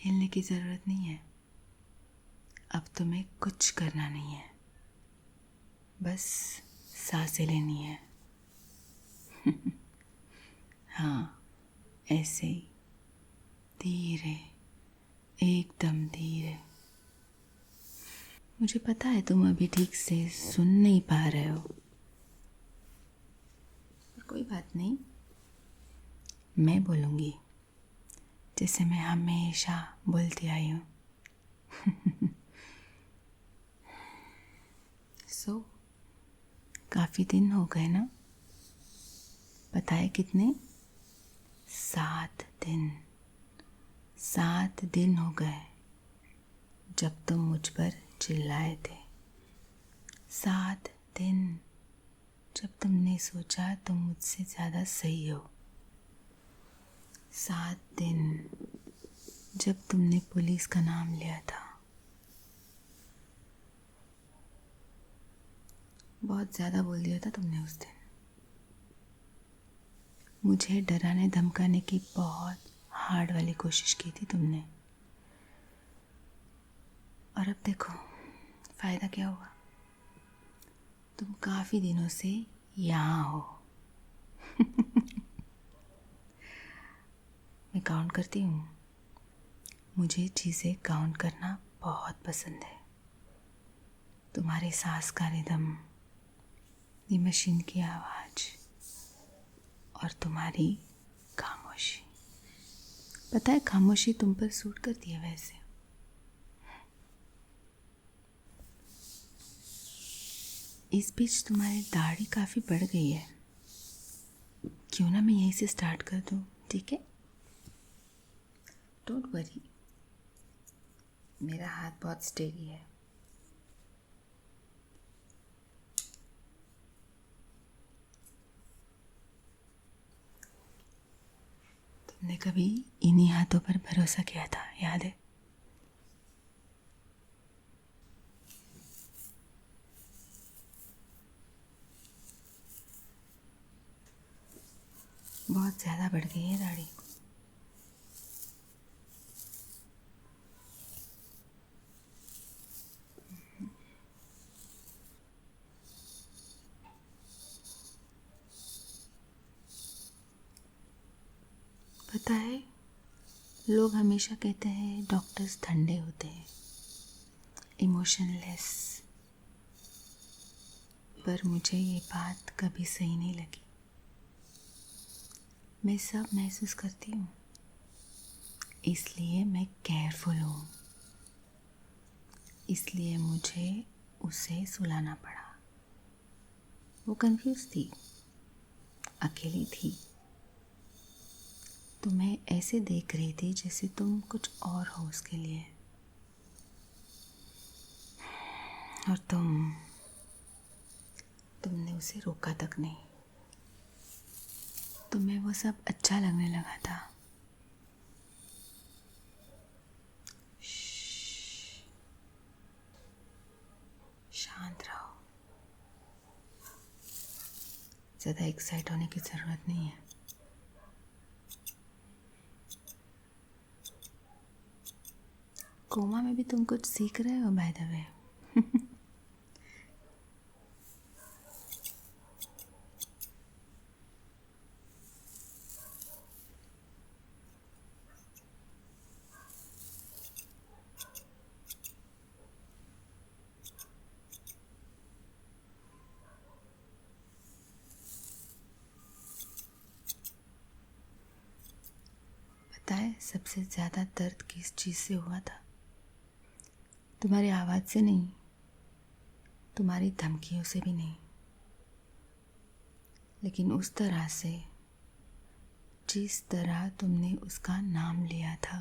खेलने की ज़रूरत नहीं है। अब तुम्हें कुछ करना नहीं है, बस सांसें लेनी है। हाँ, ऐसे ही धीरे, एकदम धीरे। मुझे पता है तुम अभी ठीक से सुन नहीं पा रहे हो, पर कोई बात नहीं, मैं बोलूँगी जैसे मैं हमेशा बोलती आई हूँ। काफ़ी दिन हो गए ना? पता है कितने? 7 दिन। 7 दिन हो गए जब तुम मुझ पर चिल्लाए थे। 7 दिन जब तुमने सोचा तुम मुझसे ज़्यादा सही हो। 7 दिन जब तुमने पुलिस का नाम लिया था। बहुत ज़्यादा बोल दिया था तुमने उस दिन। मुझे डराने धमकाने की बहुत हार्ड वाली कोशिश की थी तुमने, और अब देखो फ़ायदा क्या हुआ। तुम काफ़ी दिनों से यहाँ हो। मैं काउंट करती हूँ। मुझे चीज़ें काउंट करना बहुत पसंद है। तुम्हारी सांस का रिदम, ये मशीन की आवाज़ और तुम्हारी खामोशी। पता है खामोशी तुम पर सूट करती है वैसे। इस बीच तुम्हारी दाढ़ी काफ़ी बढ़ गई है। क्यों ना मैं यहीं से स्टार्ट कर दूँ, ठीक है? डोंट वरी, मेरा हाथ बहुत स्टेडी है। तुमने कभी इन्हीं हाथों पर भरोसा किया था, याद है? बहुत ज़्यादा बढ़ गई है दाढ़ी। पता है, लोग हमेशा कहते हैं डॉक्टर्स ठंडे होते हैं, इमोशनलेस, पर मुझे ये बात कभी सही नहीं लगी। मैं सब महसूस करती हूँ, इसलिए मैं केयरफुल हूँ। इसलिए मुझे उसे सुलाना पड़ा। वो कंफ्यूज थी, अकेली थी, तुम्हें ऐसे देख रही थी जैसे तुम कुछ और हो उसके लिए। और तुमने उसे रोका तक नहीं। तुम्हें वो सब अच्छा लगने लगा था। शांत रहो, ज़्यादा एक्साइट होने की ज़रूरत नहीं है। कोमा में भी तुम कुछ सीख रहे हो बाय द वे। पता है सबसे ज़्यादा दर्द किस चीज़ से हुआ था? तुम्हारी आवाज़ से नहीं, तुम्हारी धमकियों से भी नहीं, लेकिन उस तरह से जिस तरह तुमने उसका नाम लिया था।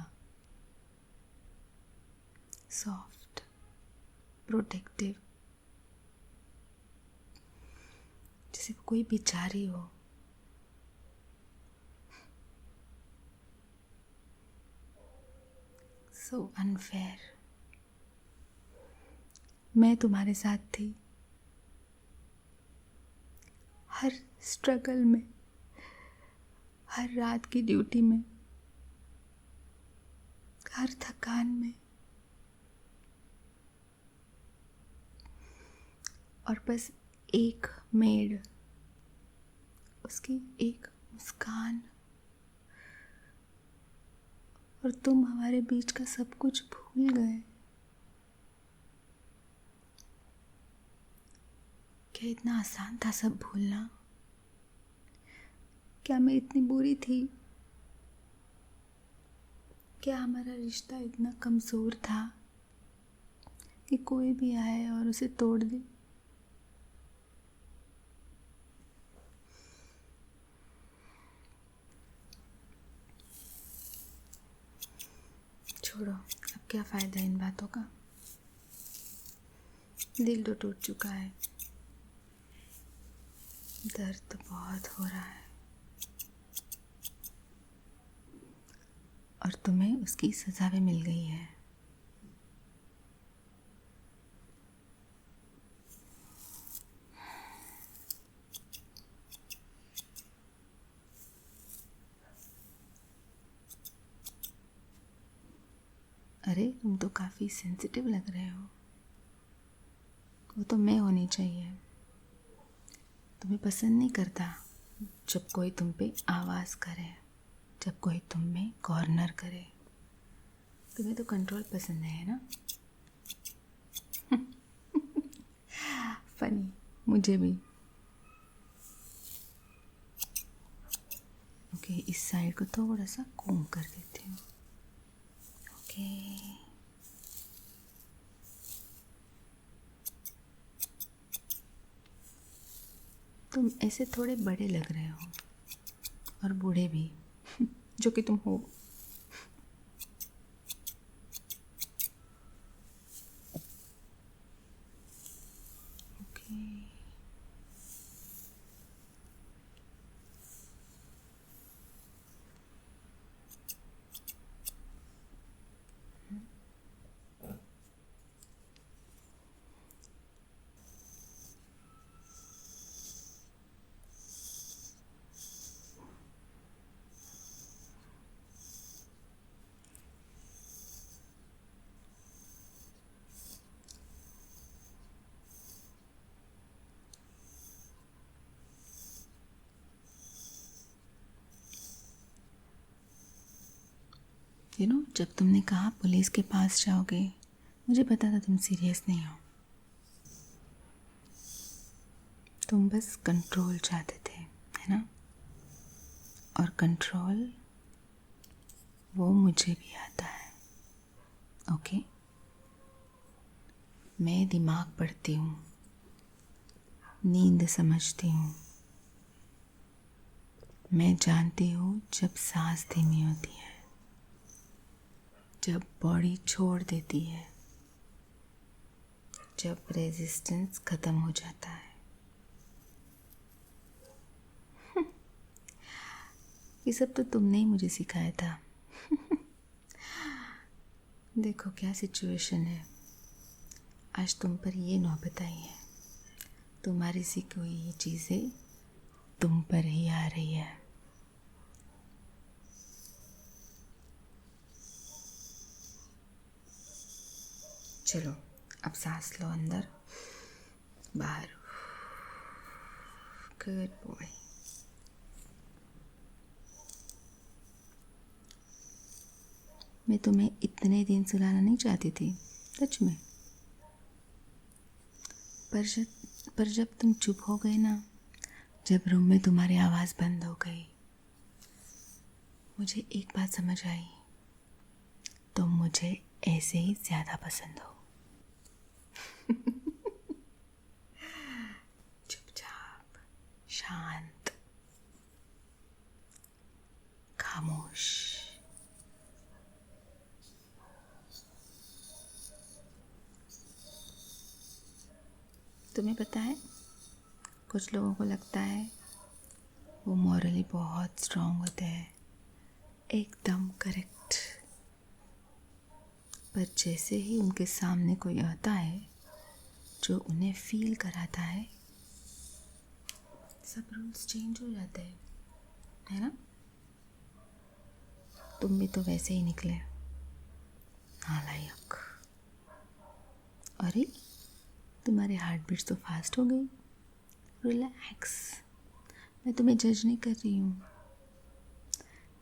सॉफ्ट, प्रोटेक्टिव, जैसे कोई बेचारी हो। So unfair. मैं तुम्हारे साथ थी हर स्ट्रगल में, हर रात की ड्यूटी में, हर थकान में, और बस एक मेड, उसकी एक मुस्कान, और तुम हमारे बीच का सब कुछ भूल गए। क्या इतना आसान था सब भूलना? क्या मैं इतनी बुरी थी? क्या हमारा रिश्ता इतना कमज़ोर था कि कोई भी आए और उसे तोड़ दे? छोड़ो, अब क्या फ़ायदा इन बातों का। दिल तो टूट चुका है, दर्द तो बहुत हो रहा है, और तुम्हें उसकी सज़ा भी मिल गई है। अरे तुम तो काफ़ी सेंसिटिव लग रहे हो। वो तो मैं होनी चाहिए। तुम्हें पसंद नहीं करता जब कोई तुम पे आवाज़ करे, जब कोई तुम में कॉर्नर करे। तुम्हें तो कंट्रोल पसंद है ना? फनी, मुझे भी। ओके, इस साइड को थोड़ा सा कोम कर देती हूँ। ओके, तुम ऐसे थोड़े बड़े लग रहे हो, और बूढ़े भी, जो कि तुम हो। ओके, जब तुमने कहा पुलिस के पास जाओगे, मुझे पता था तुम सीरियस नहीं हो। तुम बस कंट्रोल चाहते थे, है ना? और कंट्रोल वो मुझे भी आता है। ओके, मैं दिमाग पढ़ती हूँ, नींद समझती हूँ। मैं जानती हूँ जब सांस धीमी होती है, जब बॉडी छोड़ देती है, जब रेजिस्टेंस ख़त्म हो जाता है। ये सब तो तुमने ही मुझे सिखाया था। देखो क्या सिचुएशन है, आज तुम पर ये नौबत आई है। तुम्हारी सीखी हुई ये चीज़ें तुम पर ही आ रही है। चलो, अब सांस लो, अंदर बाहर। Good boy. मैं तुम्हें इतने दिन सुलाना नहीं चाहती थी, सच में। पर जब तुम चुप हो गए ना, जब रूम में तुम्हारी आवाज़ बंद हो गई, मुझे एक बात समझ आई, तुम मुझे ऐसे ही ज़्यादा पसंद हो। चुपचाप, शांत, खामोश। तुम्हें पता है, कुछ लोगों को लगता है वो मॉरली बहुत स्ट्रांग होते हैं, एकदम करेक्ट। पर जैसे ही उनके सामने कोई आता है जो उन्हें फील कराता है, सब रूल्स चेंज हो जाते हैं, है ना? तुम भी तो वैसे ही निकले। नालायक। अरे तुम्हारे हार्ट बीट्स तो फास्ट हो गई। रिलैक्स, मैं तुम्हें जज नहीं कर रही हूँ,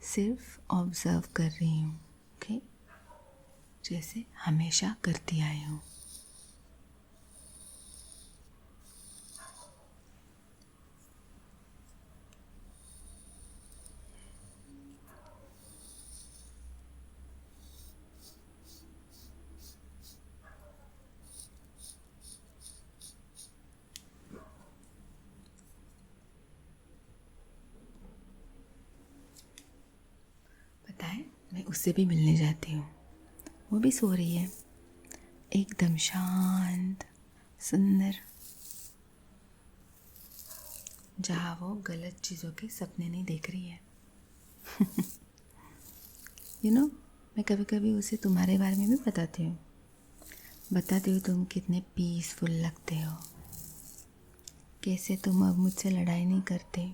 सिर्फ ऑब्जर्व कर रही हूँ। ओके, जैसे हमेशा करती आई हूँ। पता है, मैं उससे भी मिलने जाती हूँ। वो भी सो रही है, एकदम शांत, सुंदर, जहाँ वो गलत चीज़ों के सपने नहीं देख रही है। मैं कभी कभी उसे तुम्हारे बारे में भी बताती हूँ। तुम कितने पीसफुल लगते हो, कैसे तुम अब मुझसे लड़ाई नहीं करते।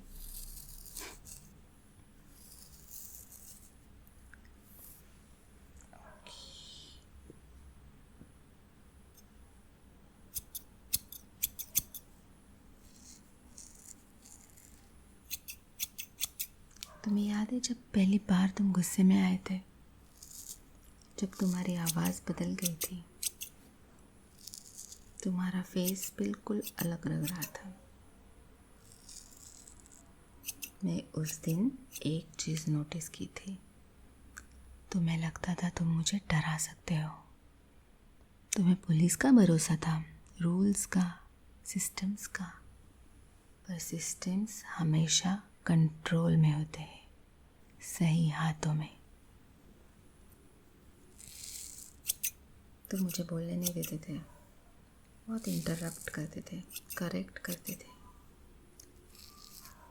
तुम्हें याद है जब पहली बार तुम गुस्से में आए थे, जब तुम्हारी आवाज़ बदल गई थी, तुम्हारा फेस बिल्कुल अलग लग रहा था। मैं उस दिन एक चीज़ नोटिस की थी, तुम्हें लगता था तुम मुझे डरा सकते हो। तुम्हें पुलिस का भरोसा था, रूल्स का, सिस्टम्स का, पर सिस्टम्स हमेशा कंट्रोल में होते हैं, सही हाथों में। तुम मुझे बोलने नहीं देते थे, बहुत इंटरप्ट करते थे, करेक्ट करते थे।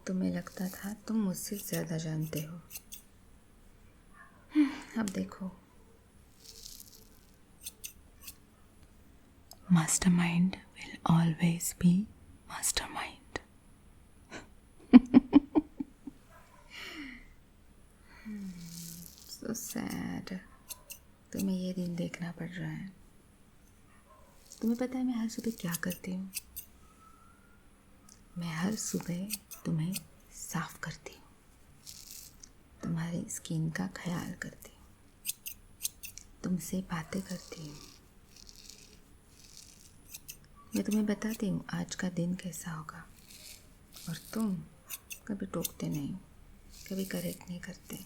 तुम्हें लगता था तुम मुझसे ज़्यादा जानते हो। अब देखो, mastermind will always be mastermind. So sad, तुम्हें ये दिन देखना पड़ रहा है। तुम्हें पता है मैं हर सुबह क्या करती हूँ? मैं हर सुबह तुम्हें साफ करती हूँ, तुम्हारी स्किन का ख्याल करती हूँ, तुमसे बातें करती हूँ। मैं तुम्हें बताती हूँ आज का दिन कैसा होगा, और तुम कभी टोकते नहीं, कभी करेक्ट नहीं करते,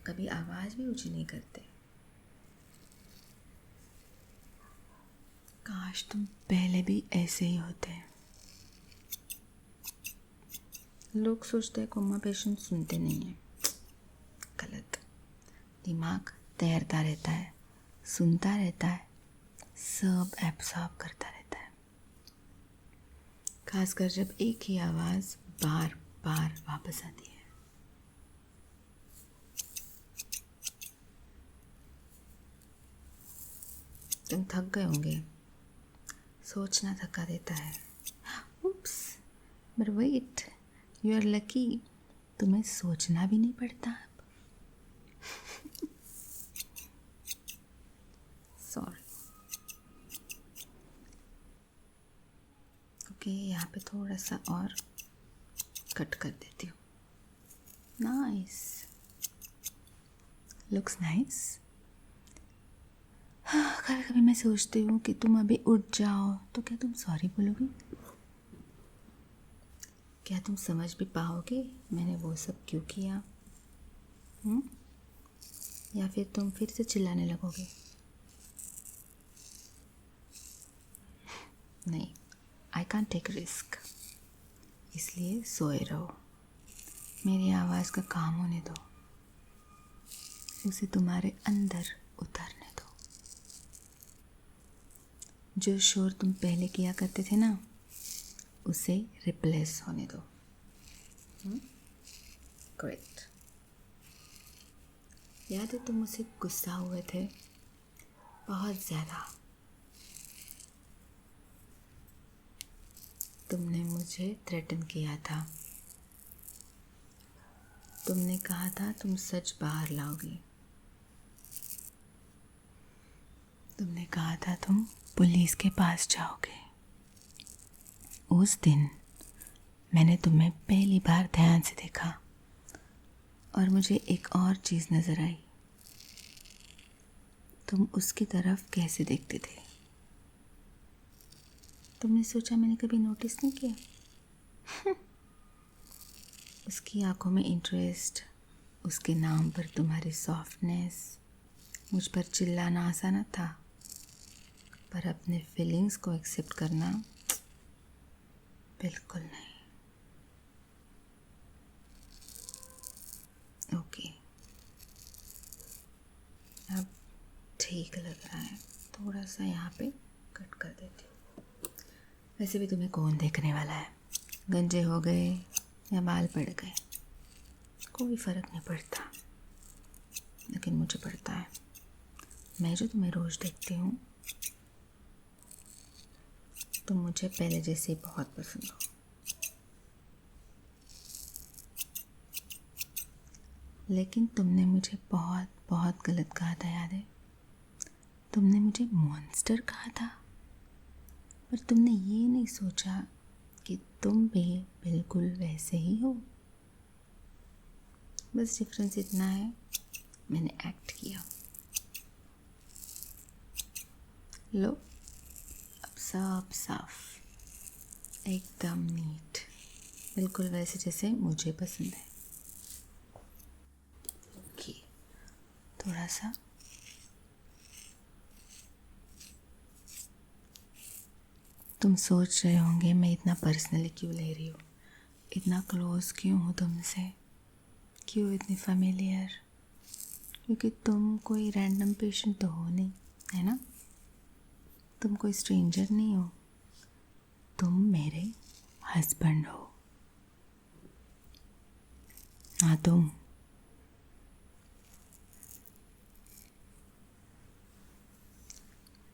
कभी आवाज़ भी ऊंची नहीं करते। काश तुम पहले भी ऐसे ही होते। लोग सोचते हैं कोमा पेशेंट सुनते नहीं हैं, गलत। दिमाग तैरता रहता है, सुनता रहता है, सब एब्सॉर्ब करता रहता है, खासकर जब एक ही आवाज़ बार बार वापस आती है। तुम थक गए होंगे, सोचना थका देता है। Oops, but wait, you are lucky, तुम्हें सोचना भी नहीं पड़ता अब। सॉरी। ओके, यहाँ पे थोड़ा सा और कट कर देती हूँ। Nice, looks nice. कभी कभी मैं सोचती हूँ कि तुम अभी उठ जाओ तो क्या तुम सॉरी बोलोगी? क्या तुम समझ भी पाओगे मैंने वो सब क्यों किया? या फिर तुम फिर से चिल्लाने लगोगे? नहीं, आई कांट टेक रिस्क, इसलिए सोए रहो। मेरी आवाज़ का काम होने दो, उसे तुम्हारे अंदर उतरने दो। जो शोर तुम पहले किया करते थे ना, उसे रिप्लेस होने दो। ग्रेट। याद है तुम मुझसे गुस्सा हुए थे, बहुत ज़्यादा। तुमने मुझे थ्रेटन किया था, तुमने कहा था तुम सच बाहर लाओगे। तुमने कहा था तुम पुलिस के पास जाओगे। उस दिन मैंने तुम्हें पहली बार ध्यान से देखा और मुझे एक और चीज़ नज़र आई। तुम उसकी तरफ कैसे देखते थे? तुमने सोचा मैंने कभी नोटिस नहीं किया? उसकी आंखों में इंटरेस्ट, उसके नाम पर तुम्हारी सॉफ्टनेस, मुझ पर चिल्लाना आसान था, पर अपने फीलिंग्स को एक्सेप्ट करना बिल्कुल नहीं। ओके, अब ठीक लग रहा है। थोड़ा सा यहाँ पे कट कर देती हूँ। वैसे भी तुम्हें कौन देखने वाला है? गंजे हो गए या बाल पड़ गए, कोई फ़र्क नहीं पड़ता, लेकिन मुझे पड़ता है। मैं जो तुम्हें रोज़ देखती हूँ, तुम मुझे पहले जैसे बहुत पसंद हो। लेकिन तुमने मुझे बहुत बहुत गलत कहा था, याद है? तुमने मुझे मॉन्स्टर कहा था, पर तुमने ये नहीं सोचा कि तुम भी बिल्कुल वैसे ही हो। बस डिफरेंस इतना है, मैंने एक्ट किया। लो, अब सब साफ, एकदम नीट, बिल्कुल वैसे जैसे मुझे पसंद है। ओके, थोड़ा सा तुम सोच रहे होंगे मैं इतना पर्सनली क्यों ले रही हूँ, इतना क्लोज क्यों हूँ तुमसे, क्यों इतनी फेमिलियर? क्योंकि तुम कोई रैंडम पेशेंट तो हो नहीं, है ना? तुम कोई स्ट्रेंजर नहीं हो, तुम मेरे हस्बैंड हो। हाँ, तुम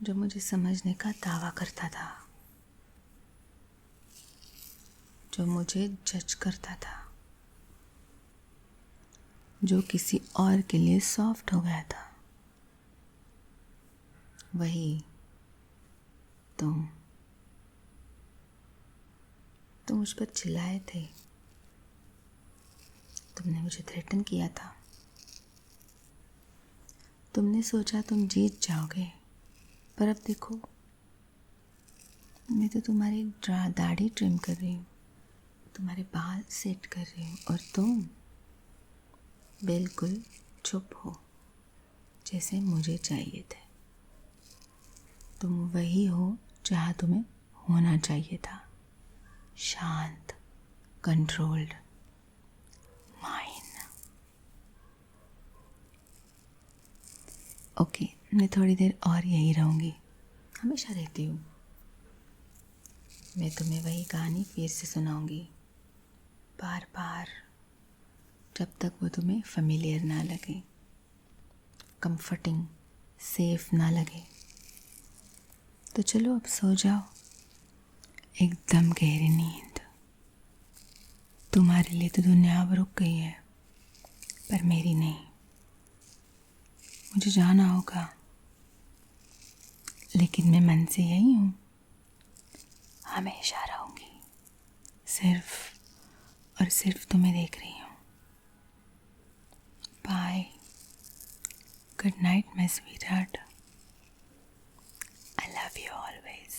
जो मुझे समझने का दावा करता था, जो मुझे जज करता था, जो किसी और के लिए सॉफ्ट हो गया था, वही तुम मुझ पर चिल्लाए थे, तुमने मुझे थ्रेटन किया था, तुमने सोचा तुम जीत जाओगे, पर अब देखो, मैं तो तुम्हारी दाढ़ी ट्रिम कर रही हूँ, तुम्हारे बाल सेट कर रही हूँ, और तुम बिल्कुल चुप हो, जैसे मुझे चाहिए थे। तुम वही हो जहाँ तुम्हें होना चाहिए था, शांत, कंट्रोल्ड, माइन। ओके, मैं थोड़ी देर और यही रहूँगी, हमेशा रहती हूँ। मैं तुम्हें वही कहानी फिर से सुनाऊंगी, बार बार, जब तक वो तुम्हें फेमिलियर ना लगे, कंफर्टिंग, सेफ ना लगे। तो चलो अब सो जाओ, एकदम गहरी नींद। तुम्हारे लिए तो दुनिया अब रुक गई है, पर मेरी नहीं। मुझे जाना होगा, लेकिन मैं मन से यही हूँ, हमेशा रहूँगी, सिर्फ और सिर्फ तुम्हें देख रही हूँ। Bye, good night my sweetheart, I love you always.